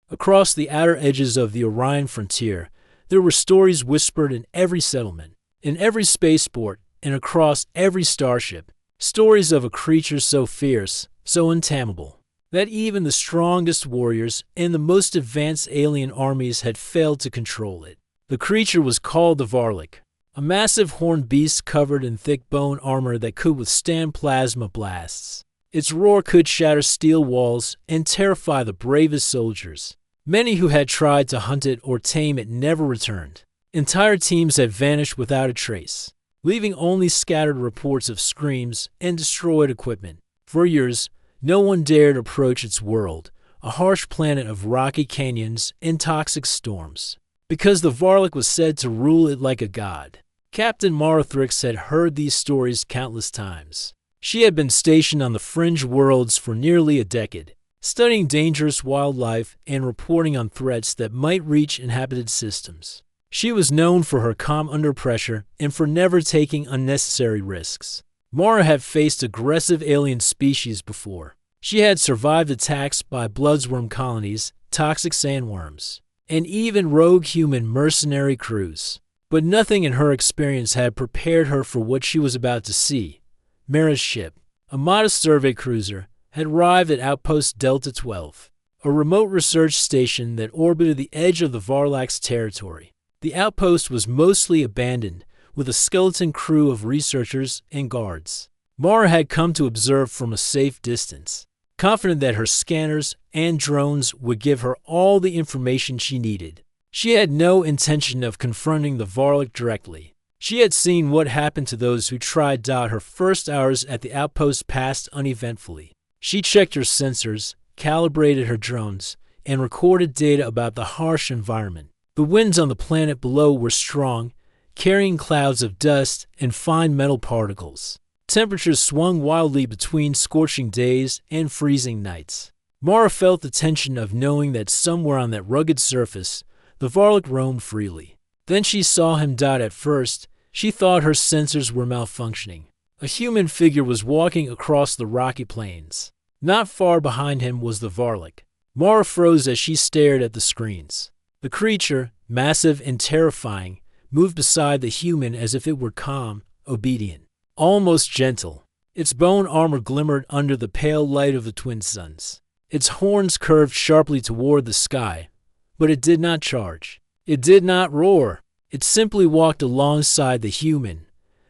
Across the outer edges of the Orion frontier, there were stories whispered in every settlement, in every spaceport, and across every starship. Stories of a creature so fierce, so untamable, that even the strongest warriors and the most advanced alien armies had failed to control it. The creature was called the Varlik, a massive horned beast covered in thick bone armor that could withstand plasma blasts. Its roar could shatter steel walls and terrify the bravest soldiers. Many who had tried to hunt it or tame it never returned. Entire teams had vanished without a trace, leaving only scattered reports of screams and destroyed equipment. For years, no one dared approach its world, a harsh planet of rocky canyons and toxic storms, because the Varlik was said to rule it like a god. Captain Marathrix had heard these stories countless times. She had been stationed on the fringe worlds for nearly a decade, studying dangerous wildlife and reporting on threats that might reach inhabited systems. She was known for her calm under pressure and for never taking unnecessary risks. Mara had faced aggressive alien species before. She had survived attacks by bloodsworm colonies, toxic sandworms, and even rogue human mercenary crews. But nothing in her experience had prepared her for what she was about to see. Mara's ship, a modest survey cruiser, had arrived at Outpost Delta 12, a remote research station that orbited the edge of the Varlak's territory. The outpost was mostly abandoned, with a skeleton crew of researchers and guards. Mara had come to observe from a safe distance, confident that her scanners and drones would give her all the information she needed. She had no intention of confronting the Varlik directly. She had seen what happened to those who tried to. Her first hours at the outpost passed uneventfully. She checked her sensors, calibrated her drones, and recorded data about the harsh environment. The winds on the planet below were strong, carrying clouds of dust and fine metal particles. Temperatures swung wildly between scorching days and freezing nights. Mara felt the tension of knowing that somewhere on that rugged surface, the Varlik roamed freely. Then she saw him. At first, she thought her sensors were malfunctioning. A human figure was walking across the rocky plains. Not far behind him was the Varlik. Mara froze as she stared at the screens. The creature, massive and terrifying, moved beside the human as if it were calm, obedient, almost gentle. Its bone armor glimmered under the pale light of the twin suns. Its horns curved sharply toward the sky, but it did not charge. It did not roar. It simply walked alongside the human.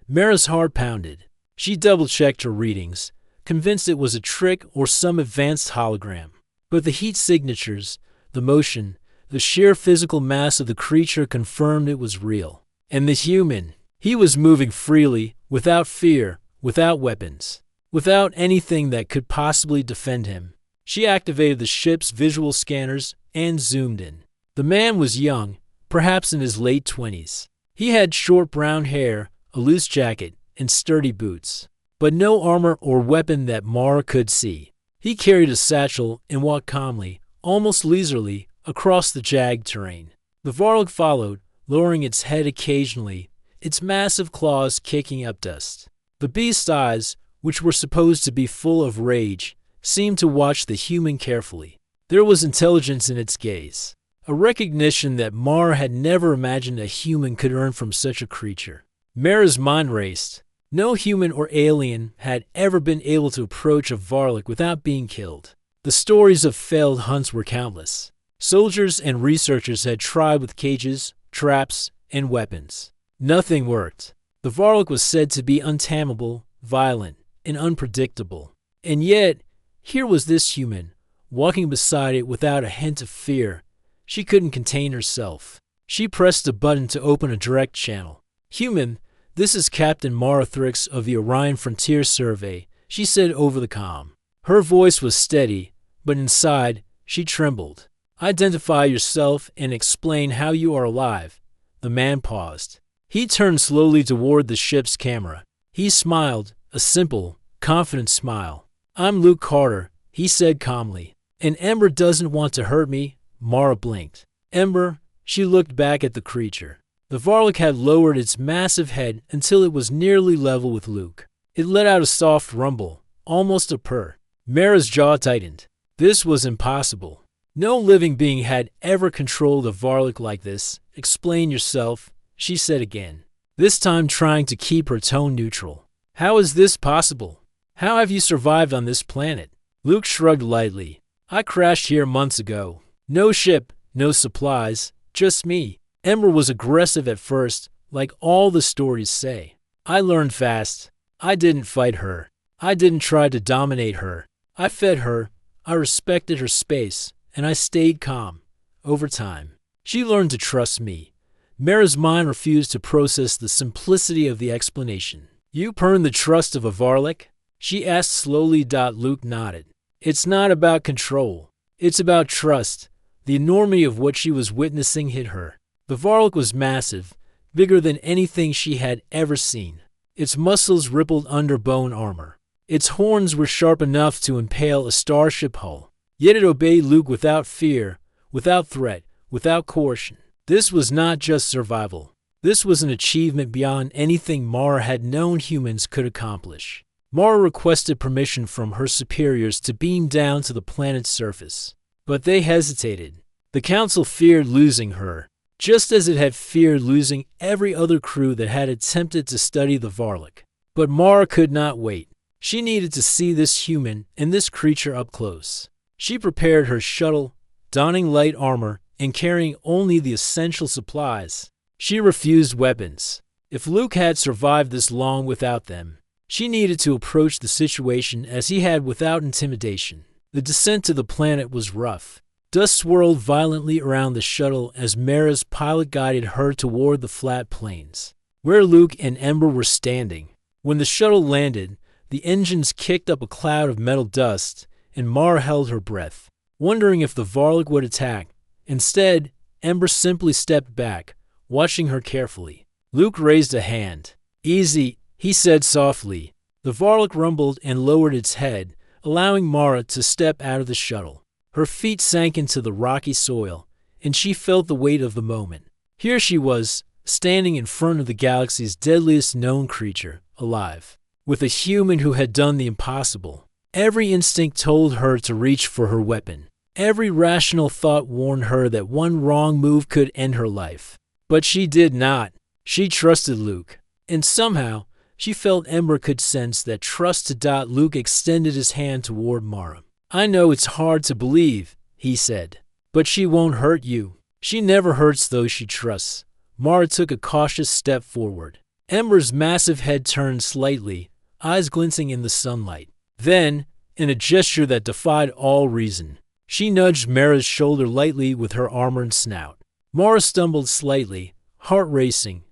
Mara's heart pounded. She double-checked her readings, convinced it was a trick or some advanced hologram. But the heat signatures, the motion, the sheer physical mass of the creature confirmed it was real. And the human, he was moving freely, without fear, without weapons, without anything that could possibly defend him. She activated the ship's visual scanners and zoomed in. The man was young, perhaps in his late 20s. He had short brown hair, a loose jacket, and sturdy boots, but no armor or weapon that Mara could see. He carried a satchel and walked calmly, almost leisurely, across the jagged terrain. The Varlik followed, lowering its head occasionally, its massive claws kicking up dust. The beast's eyes, which were supposed to be full of rage, seemed to watch the human carefully. There was intelligence in its gaze, a recognition that Mara had never imagined a human could earn from such a creature. Mara's mind raced. No human or alien had ever been able to approach a Varlik without being killed. The stories of failed hunts were countless. Soldiers and researchers had tried with cages, traps, and weapons. Nothing worked. The Varlik was said to be untamable, violent, and unpredictable. And yet, here was this human, walking beside it without a hint of fear. She couldn't contain herself. She pressed a button to open a direct channel. "Human, this is Captain Marathrix of the Orion Frontier Survey," she said over the comm. Her voice was steady, but inside, she trembled. "Identify yourself and explain how you are alive." The man paused. He turned slowly toward the ship's camera. He smiled, a simple, confident smile. "I'm Luke Carter," he said calmly. "And Ember doesn't want to hurt me." Mara blinked. Ember? She looked back at the creature. The Varlik had lowered its massive head until it was nearly level with Luke. It let out a soft rumble, almost a purr. Mara's jaw tightened. This was impossible. No living being had ever controlled a Varlock like this. Explain yourself, she said again, this time trying to keep her tone neutral. How is this possible? How have you survived on this planet? Luke shrugged lightly. I crashed here months ago. No ship, no supplies, just me. Ember was aggressive at first, like all the stories say. I learned fast. I didn't fight her. I didn't try to dominate her. I fed her. I respected her space, and I stayed calm. Over time, she learned to trust me. Mara's mind refused to process the simplicity of the explanation. You earned the trust of a Varlock? She asked slowly. Luke nodded. It's not about control. It's about trust. The enormity of what she was witnessing hit her. The Varlock was massive, bigger than anything she had ever seen. Its muscles rippled under bone armor. Its horns were sharp enough to impale a starship hull. Yet it obeyed Luke without fear, without threat, without coercion. This was not just survival. This was an achievement beyond anything Mara had known humans could accomplish. Mara requested permission from her superiors to beam down to the planet's surface. But they hesitated. The Council feared losing her, just as it had feared losing every other crew that had attempted to study the Varlock. But Mara could not wait. She needed to see this human and this creature up close. She prepared her shuttle, donning light armor and carrying only the essential supplies. She refused weapons. If Luke had survived this long without them, she needed to approach the situation as he had without intimidation. The descent to the planet was rough. Dust swirled violently around the shuttle as Mara's pilot guided her toward the flat plains, where Luke and Ember were standing. When the shuttle landed, the engines kicked up a cloud of metal dust, and Mara held her breath, wondering if the Varlock would attack. Instead, Ember simply stepped back, watching her carefully. Luke raised a hand. Easy, he said softly. The Varlock rumbled and lowered its head, allowing Mara to step out of the shuttle. Her feet sank into the rocky soil, and she felt the weight of the moment. Here she was, standing in front of the galaxy's deadliest known creature, alive, with a human who had done the impossible. Every instinct told her to reach for her weapon. Every rational thought warned her that one wrong move could end her life. But she did not. She trusted Luke. And somehow, she felt Ember could sense that trust. Luke extended his hand toward Mara. I know it's hard to believe, he said, but she won't hurt you. She never hurts those she trusts. Mara took a cautious step forward. Ember's massive head turned slightly, eyes glinting in the sunlight. Then, in a gesture that defied all reason, she nudged Mara's shoulder lightly with her armored snout. Mara stumbled slightly, heart racing,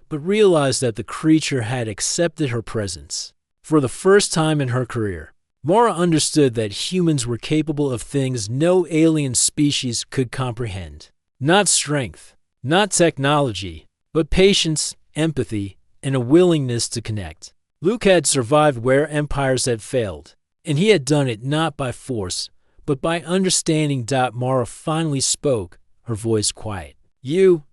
but realized that the creature had accepted her presence. For the first time in her career, Mara understood that humans were capable of things no alien species could comprehend. Not strength, not technology, but patience, empathy, and a willingness to connect. Luke had survived where empires had failed, and he had done it not by force, but by understanding. Mara finally spoke, her voice quiet. You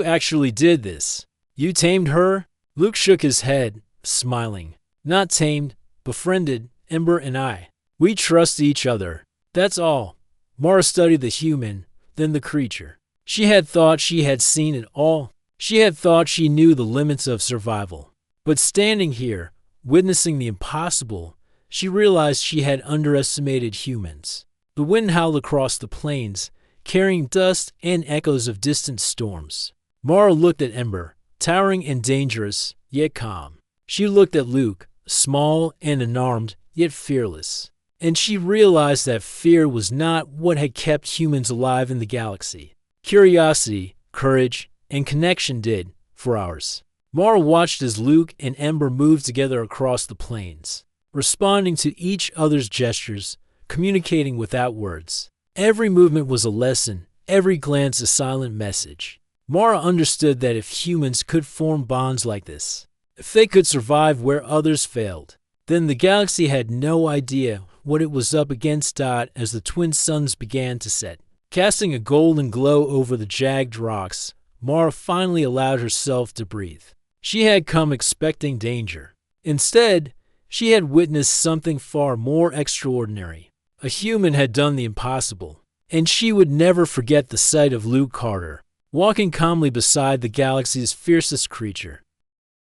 actually did this. You tamed her? Luke shook his head, smiling. Not tamed, befriended. Ember and I. We trust each other. That's all. Mara studied the human, then the creature. She had thought she had seen it all. She had thought she knew the limits of survival. But standing here, witnessing the impossible, she realized she had underestimated humans. The wind howled across the plains, carrying dust and echoes of distant storms. Mara looked at Ember, towering and dangerous, yet calm. She looked at Luke, small and unarmed, yet fearless. And she realized that fear was not what had kept humans alive in the galaxy. Curiosity, courage, and connection did, for hours. Mara watched as Luke and Ember moved together across the plains, responding to each other's gestures, communicating without words. Every movement was a lesson, every glance a silent message. Mara understood that if humans could form bonds like this, if they could survive where others failed, then the galaxy had no idea what it was up against. As the twin suns began to set, casting a golden glow over the jagged rocks, Mara finally allowed herself to breathe. She had come expecting danger. Instead, she had witnessed something far more extraordinary. A human had done the impossible. And she would never forget the sight of Luke Carter, walking calmly beside the galaxy's fiercest creature.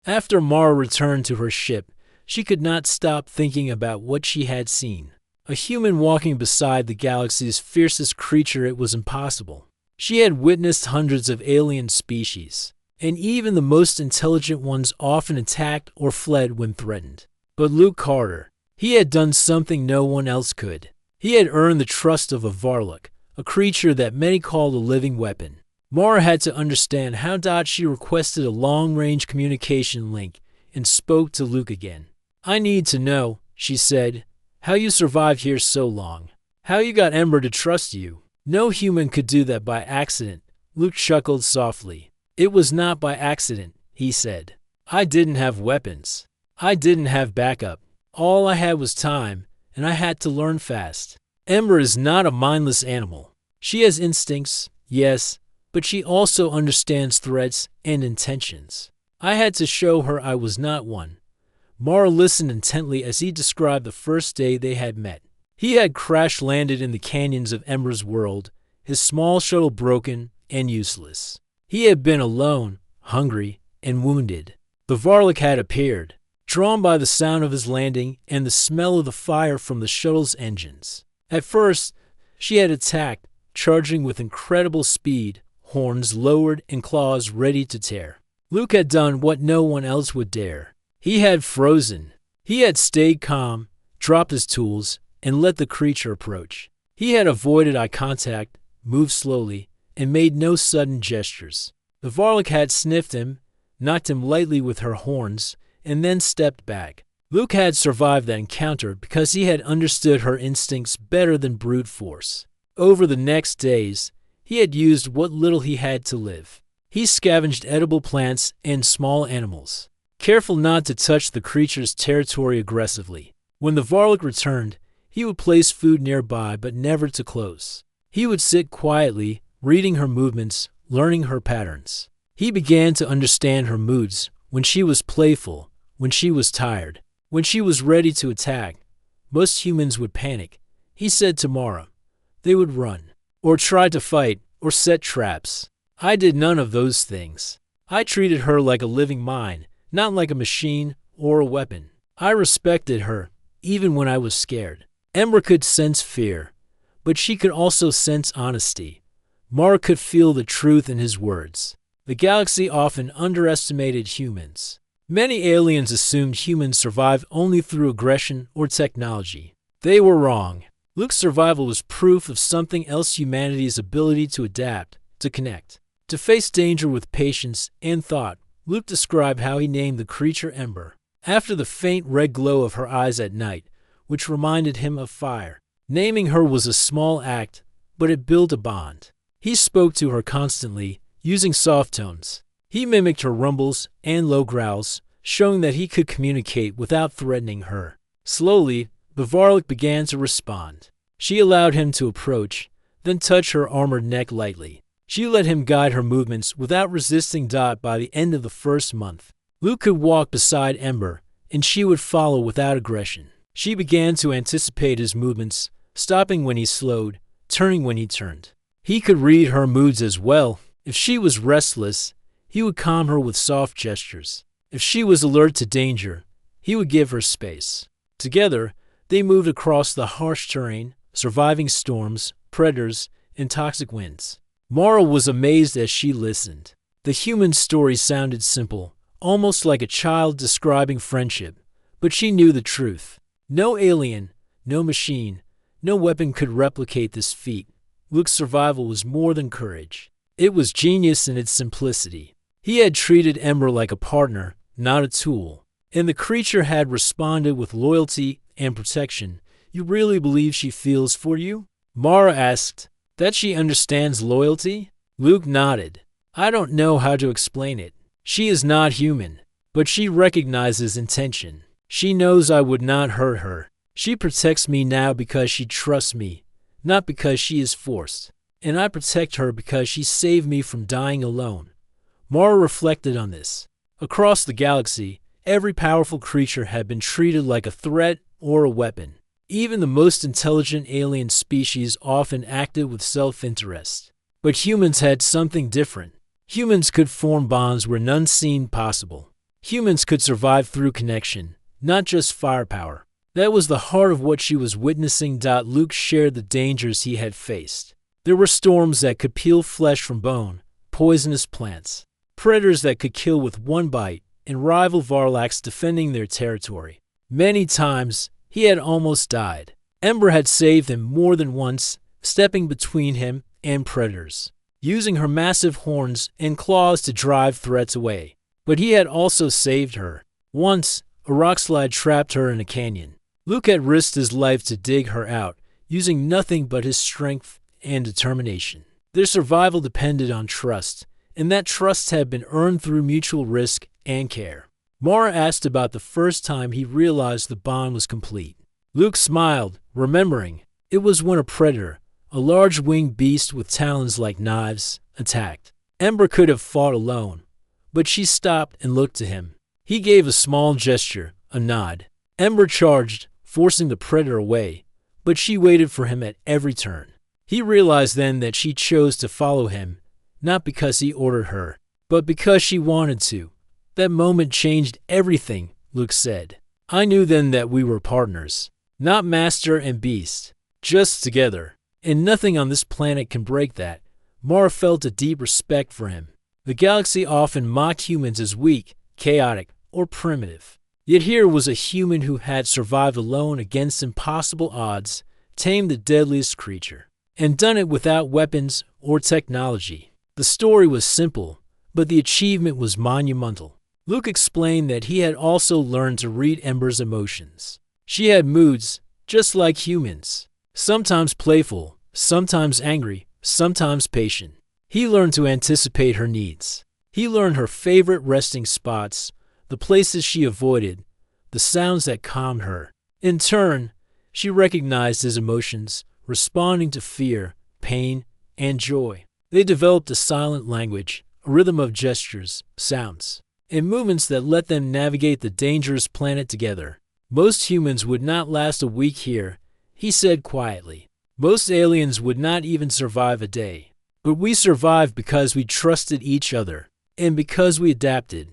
After Mara returned to her ship, she could not stop thinking about what she had seen. A human walking beside the galaxy's fiercest creature, it was impossible. She had witnessed hundreds of alien species, and even the most intelligent ones often attacked or fled when threatened. But Luke Carter, he had done something no one else could. He had earned the trust of a Varlock, a creature that many called a living weapon. Mara had to understand how. She requested a long-range communication link and spoke to Luke again. "I need to know," she said, "how you survived here so long. How you got Ember to trust you." "No human could do that by accident," Luke chuckled softly. "It was not by accident," he said. "I didn't have weapons. I didn't have backup. All I had was time, and I had to learn fast. Ember is not a mindless animal. She has instincts, yes, but she also understands threats and intentions. I had to show her I was not one." Mara listened intently as he described the first day they had met. He had crash-landed in the canyons of Ember's world, his small shuttle broken and useless. He had been alone, hungry, and wounded. The Varlock had appeared, drawn by the sound of his landing and the smell of the fire from the shuttle's engines. At first, she had attacked, charging with incredible speed, horns lowered and claws ready to tear. Luke had done what no one else would dare. He had frozen. He had stayed calm, dropped his tools, and let the creature approach. He had avoided eye contact, moved slowly, and made no sudden gestures. The Varlock had sniffed him, knocked him lightly with her horns, and then stepped back. Luke had survived that encounter because he had understood her instincts better than brute force. Over the next days, he had used what little he had to live. He scavenged edible plants and small animals, careful not to touch the creature's territory aggressively. When the Varlock returned, he would place food nearby but never too close. He would sit quietly, reading her movements, learning her patterns. He began to understand her moods, when she was playful, when she was tired, when she was ready to attack. Most humans would panic, he said to Mara. They would run, or try to fight, or set traps. I did none of those things. I treated her like a living mind, not like a machine or a weapon. I respected her, even when I was scared. Ember could sense fear, but she could also sense honesty. Mara could feel the truth in his words. The galaxy often underestimated humans. Many aliens assumed humans survive only through aggression or technology. They were wrong. Luke's survival was proof of something else: humanity's ability to adapt, to connect, to face danger with patience and thought. Luke described how he named the creature Ember, after the faint red glow of her eyes at night, which reminded him of fire. Naming her was a small act, but it built a bond. He spoke to her constantly, using soft tones. He mimicked her rumbles and low growls, showing that he could communicate without threatening her. Slowly, the Varlock began to respond. She allowed him to approach, then touch her armored neck lightly. She let him guide her movements without resisting. By the end of the first month, Luke could walk beside Ember, and she would follow without aggression. She began to anticipate his movements, stopping when he slowed, turning when he turned. He could read her moods as well. If she was restless, he would calm her with soft gestures. If she was alert to danger, he would give her space. Together, they moved across the harsh terrain, surviving storms, predators, and toxic winds. Mara was amazed as she listened. The human story sounded simple, almost like a child describing friendship, but she knew the truth. No alien, no machine, no weapon could replicate this feat. Luke's survival was more than courage. It was genius in its simplicity. He had treated Ember like a partner, not a tool, and the creature had responded with loyalty and protection. "You really believe she feels for you?" Mara asked. "That she understands loyalty?" Luke nodded. "I don't know how to explain it. She is not human, but she recognizes intention. She knows I would not hurt her. She protects me now because she trusts me, not because she is forced. And I protect her because she saved me from dying alone." Mara reflected on this. Across the galaxy, every powerful creature had been treated like a threat or a weapon. Even the most intelligent alien species often acted with self-interest. But humans had something different. Humans could form bonds where none seemed possible. Humans could survive through connection, not just firepower. That was the heart of what she was witnessing. Luke shared the dangers he had faced. There were storms that could peel flesh from bone, poisonous plants, predators that could kill with one bite, and rival Varlax defending their territory. Many times, he had almost died. Ember had saved him more than once, stepping between him and predators, using her massive horns and claws to drive threats away. But he had also saved her. Once, a rockslide trapped her in a canyon. Luke had risked his life to dig her out, using nothing but his strength and determination. Their survival depended on trust, and that trust had been earned through mutual risk and care. Mara asked about the first time he realized the bond was complete. Luke smiled, remembering. It was when a predator, a large winged beast with talons like knives, attacked. Ember could have fought alone, but she stopped and looked to him. He gave a small gesture, a nod. Ember charged, forcing the predator away, but she waited for him at every turn. He realized then that she chose to follow him, not because he ordered her, but because she wanted to. That moment changed everything, Luke said. I knew then that we were partners, not master and beast, just together. And nothing on this planet can break that. Mara felt a deep respect for him. The galaxy often mocked humans as weak, chaotic, or primitive. Yet here was a human who had survived alone against impossible odds, tamed the deadliest creature, and done it without weapons or technology. The story was simple, but the achievement was monumental. Luke explained that he had also learned to read Ember's emotions. She had moods, just like humans, sometimes playful, sometimes angry, sometimes patient. He learned to anticipate her needs. He learned her favorite resting spots, the places she avoided, the sounds that calmed her. In turn, she recognized his emotions, responding to fear, pain, and joy. They developed a silent language, a rhythm of gestures, sounds, and movements that let them navigate the dangerous planet together. Most humans would not last a week here, he said quietly. Most aliens would not even survive a day. But we survived because we trusted each other, and because we adapted.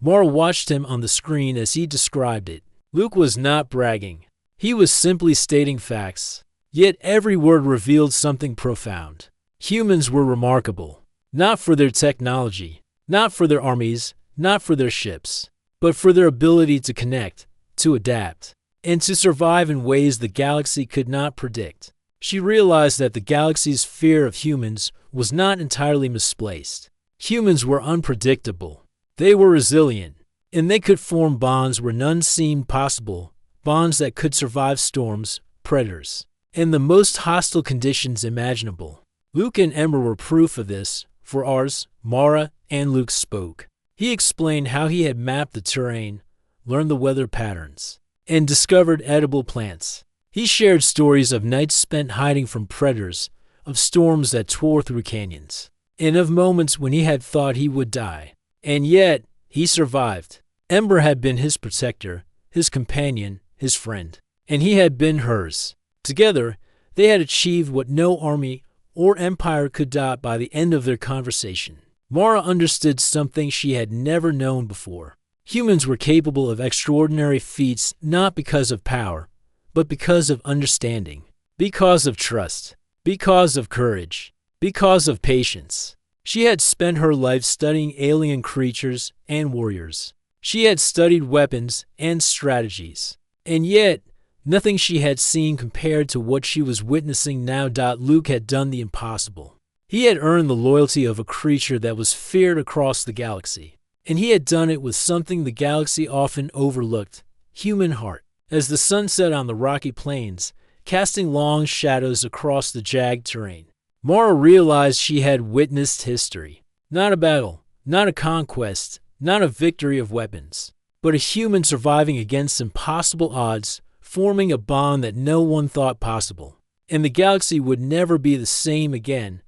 Mara watched him on the screen as he described it. Luke was not bragging. He was simply stating facts. Yet every word revealed something profound. Humans were remarkable, not for their technology, not for their armies, not for their ships, but for their ability to connect, to adapt, and to survive in ways the galaxy could not predict. She realized that the galaxy's fear of humans was not entirely misplaced. Humans were unpredictable. They were resilient, and they could form bonds where none seemed possible, bonds that could survive storms, predators, and the most hostile conditions imaginable. Luke and Ember were proof of this. For ours, Mara and Luke spoke. He explained how he had mapped the terrain, learned the weather patterns, and discovered edible plants. He shared stories of nights spent hiding from predators, of storms that tore through canyons, and of moments when he had thought he would die. And yet, he survived. Ember had been his protector, his companion, his friend, and he had been hers. Together, they had achieved what no army or empire could do. By the end of their conversation, Mara understood something she had never known before. Humans were capable of extraordinary feats not because of power, but because of understanding, because of trust, because of courage, because of patience. She had spent her life studying alien creatures and warriors. She had studied weapons and strategies. And yet, nothing she had seen compared to what she was witnessing now. Luke had done the impossible. He had earned the loyalty of a creature that was feared across the galaxy. And he had done it with something the galaxy often overlooked, human heart. As the sun set on the rocky plains, casting long shadows across the jagged terrain, Mara realized she had witnessed history. Not a battle, not a conquest, not a victory of weapons, but a human surviving against impossible odds, forming a bond that no one thought possible. And the galaxy would never be the same again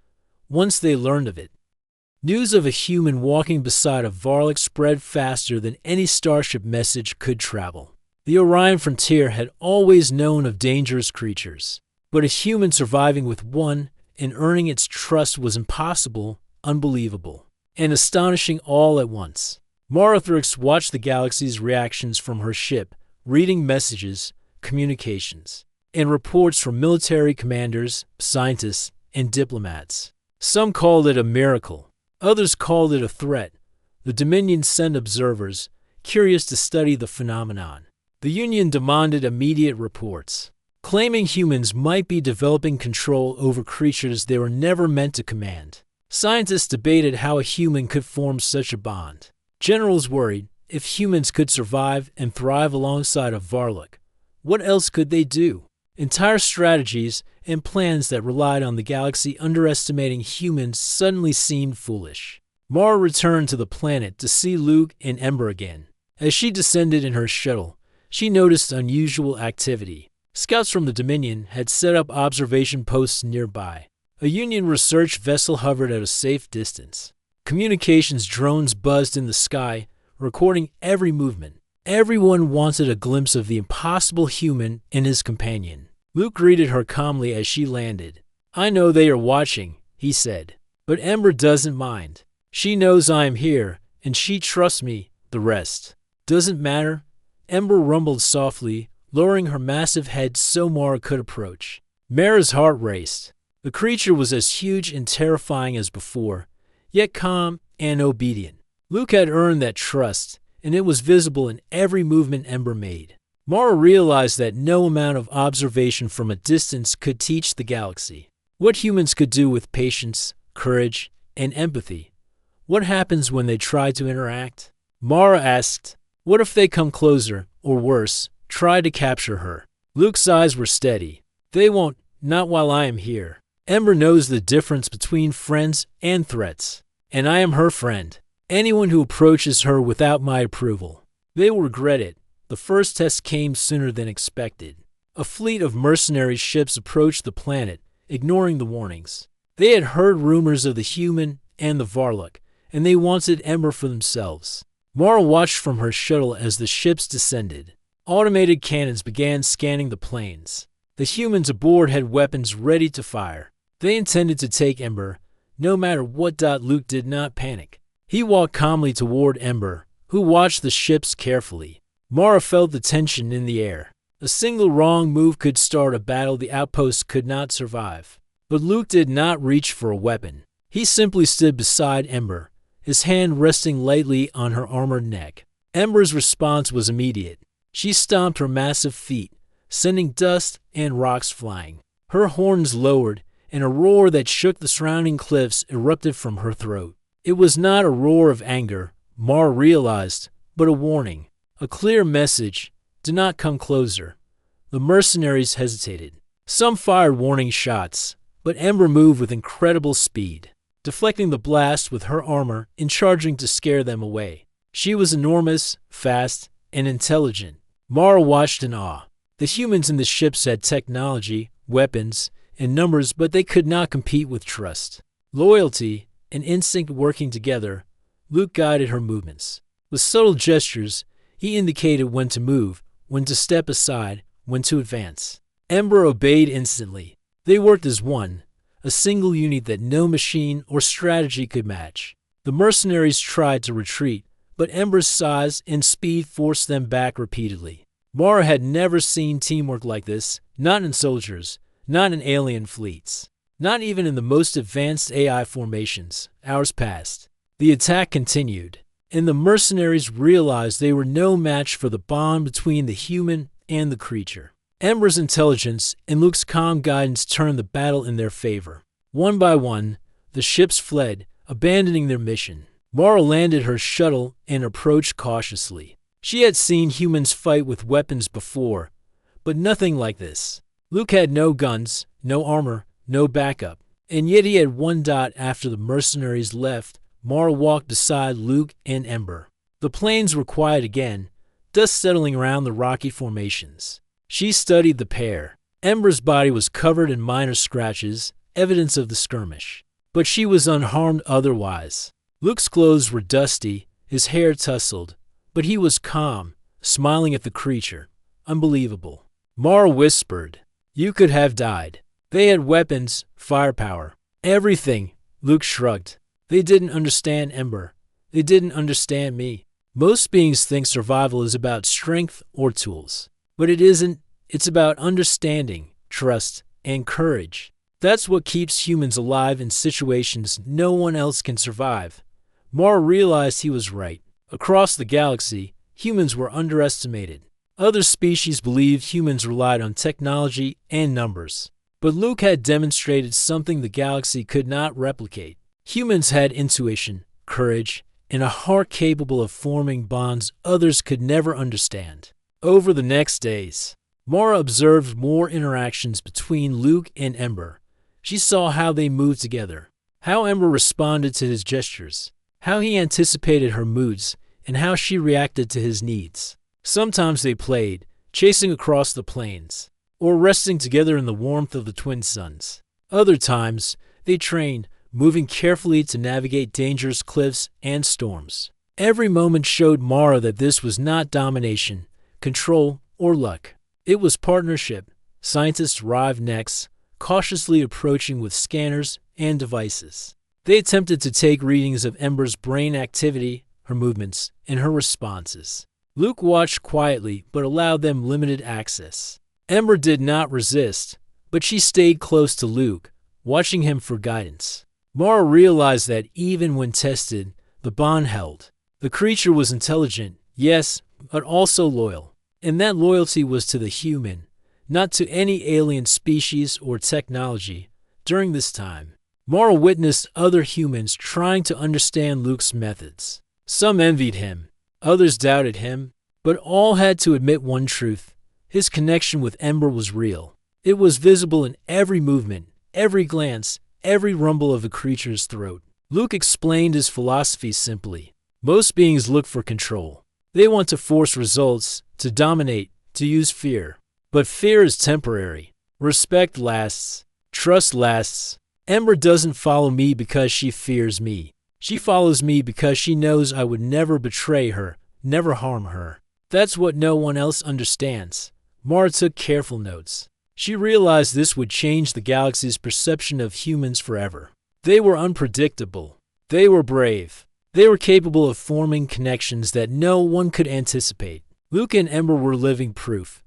once they learned of it. News of a human walking beside a Varlax spread faster than any starship message could travel. The Orion frontier had always known of dangerous creatures, but a human surviving with one and earning its trust was impossible, unbelievable, and astonishing all at once. Marathurix watched the galaxy's reactions from her ship, reading messages, communications, and reports from military commanders, scientists, and diplomats. Some called it a miracle. Others called it a threat. The Dominion sent observers, curious to study the phenomenon. The Union demanded immediate reports, claiming humans might be developing control over creatures they were never meant to command. Scientists debated how a human could form such a bond. Generals worried, if humans could survive and thrive alongside a Varlock, what else could they do? Entire strategies and plans that relied on the galaxy underestimating humans suddenly seemed foolish. Mara returned to the planet to see Luke and Ember again. As she descended in her shuttle, she noticed unusual activity. Scouts from the Dominion had set up observation posts nearby. A Union research vessel hovered at a safe distance. Communications drones buzzed in the sky, recording every movement. Everyone wanted a glimpse of the impossible human and his companion. Luke greeted her calmly as she landed. "I know they are watching," he said, "but Ember doesn't mind. She knows I am here, and she trusts me. The rest doesn't matter." Ember rumbled softly, lowering her massive head so Mara could approach. Mara's heart raced. The creature was as huge and terrifying as before, yet calm and obedient. Luke had earned that trust, and it was visible in every movement Ember made. Mara realized that no amount of observation from a distance could teach the galaxy what humans could do with patience, courage, and empathy. What happens when they try to interact? Mara asked, what if they come closer, or worse, try to capture her? Luke's eyes were steady. They won't, not while I am here. Ember knows the difference between friends and threats, and I am her friend. Anyone who approaches her without my approval, they will regret it. The first test came sooner than expected. A fleet of mercenary ships approached the planet, ignoring the warnings. They had heard rumors of the human and the Varlock, and they wanted Ember for themselves. Mara watched from her shuttle as the ships descended. Automated cannons began scanning the planes. The humans aboard had weapons ready to fire. They intended to take Ember, no matter what. Luke did not panic. He walked calmly toward Ember, who watched the ships carefully. Mara felt the tension in the air. A single wrong move could start a battle the outpost could not survive. But Luke did not reach for a weapon. He simply stood beside Ember, his hand resting lightly on her armored neck. Ember's response was immediate. She stomped her massive feet, sending dust and rocks flying. Her horns lowered, and a roar that shook the surrounding cliffs erupted from her throat. It was not a roar of anger, Mara realized, but a warning. A clear message: do not come closer. The mercenaries hesitated. Some fired warning shots, but Ember moved with incredible speed, deflecting the blast with her armor and charging to scare them away. She was enormous, fast, and intelligent. Mara watched in awe. The humans in the ships had technology, weapons, and numbers, but they could not compete with trust, loyalty, and instinct working together. Luke guided her movements. With subtle gestures, he indicated when to move, when to step aside, when to advance. Ember obeyed instantly. They worked as one, a single unit that no machine or strategy could match. The mercenaries tried to retreat, but Ember's size and speed forced them back repeatedly. Mara had never seen teamwork like this, not in soldiers, not in alien fleets, not even in the most advanced AI formations. Hours passed. The attack continued, and the mercenaries realized they were no match for the bond between the human and the creature. Ember's intelligence and Luke's calm guidance turned the battle in their favor. One by one, the ships fled, abandoning their mission. Mara landed her shuttle and approached cautiously. She had seen humans fight with weapons before, but nothing like this. Luke had no guns, no armor, no backup, and yet he had one. After the mercenaries left, Mara walked beside Luke and Ember. The plains were quiet again, dust settling around the rocky formations. She studied the pair. Ember's body was covered in minor scratches, evidence of the skirmish, but she was unharmed otherwise. Luke's clothes were dusty, his hair tousled, but he was calm, smiling at the creature. Unbelievable. Mara whispered. You could have died. They had weapons, firepower, everything. Luke shrugged. They didn't understand Ember. They didn't understand me. Most beings think survival is about strength or tools. But it isn't. It's about understanding, trust, and courage. That's what keeps humans alive in situations no one else can survive. Mara realized he was right. Across the galaxy, humans were underestimated. Other species believed humans relied on technology and numbers. But Luke had demonstrated something the galaxy could not replicate. Humans had intuition, courage, and a heart capable of forming bonds others could never understand. Over the next days, Mara observed more interactions between Luke and Ember. She saw how they moved together, how Ember responded to his gestures, how he anticipated her moods, and how she reacted to his needs. Sometimes they played, chasing across the plains, or resting together in the warmth of the twin suns. Other times, they trained, moving carefully to navigate dangerous cliffs and storms. Every moment showed Mara that this was not domination, control, or luck. It was partnership. Scientists arrived next, cautiously approaching with scanners and devices. They attempted to take readings of Ember's brain activity, her movements, and her responses. Luke watched quietly but allowed them limited access. Ember did not resist, but she stayed close to Luke, watching him for guidance. Mara realized that even when tested, the bond held. The creature was intelligent, yes, but also loyal. And that loyalty was to the human, not to any alien species or technology. During this time, Mara witnessed other humans trying to understand Luke's methods. Some envied him, others doubted him, but all had to admit one truth. His connection with Ember was real. It was visible in every movement, every glance, every rumble of the creature's throat. Luke explained his philosophy simply. Most beings look for control. They want to force results, to dominate, to use fear. But fear is temporary. Respect lasts. Trust lasts. Ember doesn't follow me because she fears me. She follows me because she knows I would never betray her, never harm her. That's what no one else understands. Mara took careful notes. She realized this would change the galaxy's perception of humans forever. They were unpredictable. They were brave. They were capable of forming connections that no one could anticipate. Luke and Ember were living proof.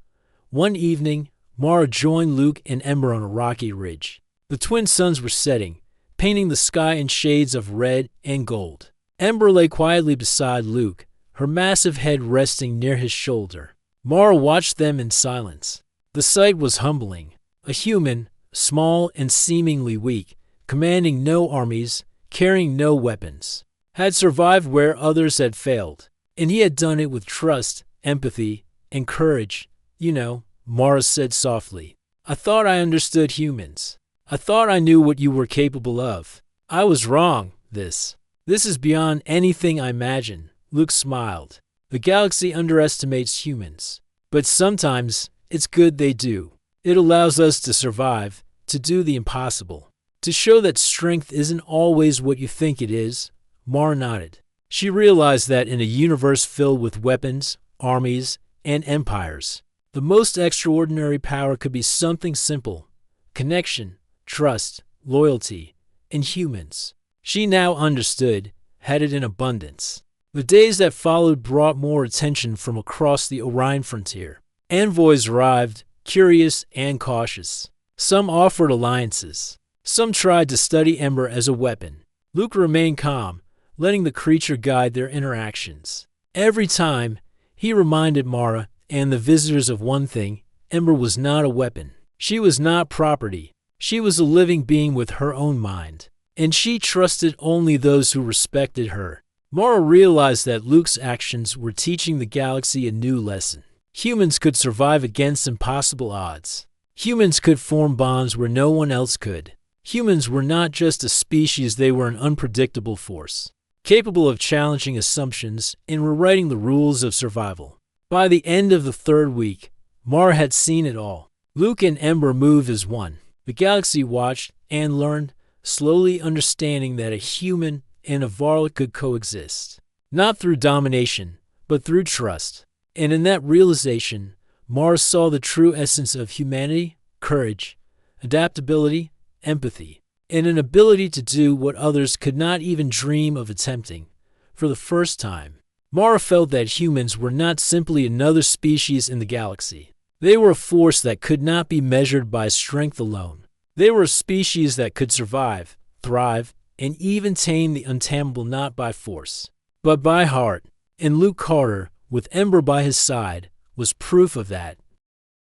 One evening, Mara joined Luke and Ember on a rocky ridge. The twin suns were setting, painting the sky in shades of red and gold. Ember lay quietly beside Luke, her massive head resting near his shoulder. Mara watched them in silence. The sight was humbling. A human, small and seemingly weak, commanding no armies, carrying no weapons, had survived where others had failed. And he had done it with trust, empathy, and courage. You know, Mara said softly. I thought I understood humans. I thought I knew what you were capable of. I was wrong. This is beyond anything I imagined. Luke smiled. The galaxy underestimates humans. But sometimes, it's good they do. It allows us to survive, to do the impossible, to show that strength isn't always what you think it is. Mara nodded. She realized that in a universe filled with weapons, armies, and empires, the most extraordinary power could be something simple: connection, trust, loyalty, and humans. She now understood, had it in abundance. The days that followed brought more attention from across the Orion frontier. Envoys arrived, curious and cautious. Some offered alliances. Some tried to study Ember as a weapon. Luke remained calm, letting the creature guide their interactions. Every time, he reminded Mara and the visitors of one thing: Ember was not a weapon. She was not property. She was a living being with her own mind. And she trusted only those who respected her. Mara realized that Luke's actions were teaching the galaxy a new lesson. Humans could survive against impossible odds. Humans could form bonds where no one else could. Humans were not just a species, they were an unpredictable force, capable of challenging assumptions and rewriting the rules of survival. By the end of the third week, Mara had seen it all. Luke and Ember moved as one. The galaxy watched and learned, slowly understanding that a human and a varlet could coexist, not through domination, but through trust. And in that realization, Mara saw the true essence of humanity: courage, adaptability, empathy, and an ability to do what others could not even dream of attempting. For the first time, Mara felt that humans were not simply another species in the galaxy. They were a force that could not be measured by strength alone. They were a species that could survive, thrive, and even tame the untamable not by force, but by heart. And Luke Carter, with Ember by his side, was proof of that.